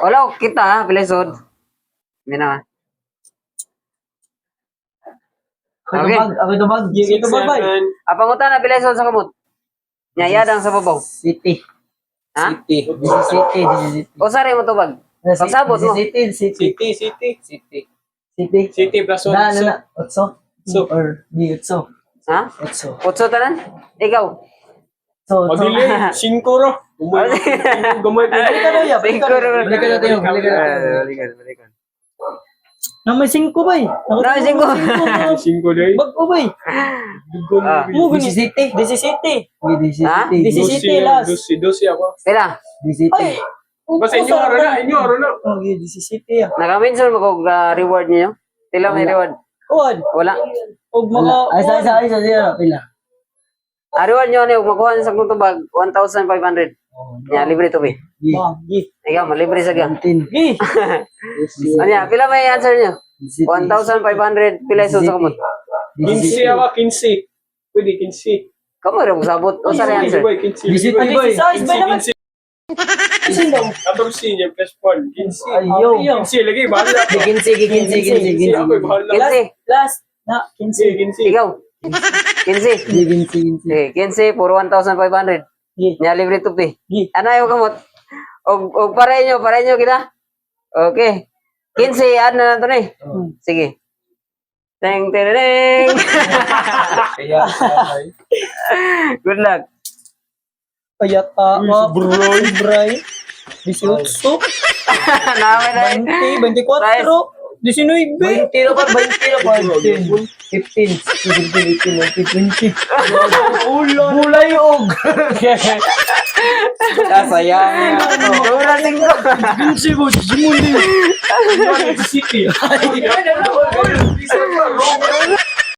Wala, kita ha, pilisod. Hindi na. Okay. Ako ito bag. Ito bag, bay. Apangutan na pilisod sa kamot. Nyayadang sa babaw. City. Ha? City. City. O sari mo tubag. Pagsabot mo. City. City plus 1. Na. Otso. Or di otso. Ha? Otso. Utso tanan? Ikaw. So, O dili, 5 ro. Gamay ko. Balik ka na, ya. Balik ka na. Balik ka na tayo. Balikan. Na may 5 bay. Na may 5. 5 day. Bag ko bay. Mo gani City. Ha? City last. Dosi ako. Pila? Ay. Basta inyo araw na. Oh, City ah. Nakaminsan mo kung reward niyo? Tila may reward. Uwan. Wala. Og mga ay sa pila. Reward niyo ano, makuha sa kong tubag, 1,500. Nya, libre to be. Gi. Ikaw, malibre sa gam. Gi. Anya, pila may answer niyo? 1,500 pila iso sa kamot. 15 ako, 15. Pwede, 15. Kamu rin sabot. O sa answer? 15. Size bay naman. 14 niya, plus 1. 15. Ayo. 15, lagi, bahala. Ginsi. Ako'y bahala. 15. Last na 15. 15. Ikaw? 15. Ginsi. Okay, 15 for 1,500. Gi. Nya, libre to be. Gi. Ano yung kamot? Og pareho nyo kita. Okay. 15, add na lang to na eh. Sige. Teng, teng, teng. Good luck. Kayata Bray. 18. Namin na yun. 20, 24. 19. 20 na pa. 15. 17, 18, 19, 20. Bulay og. Sayang. Mura singko. City.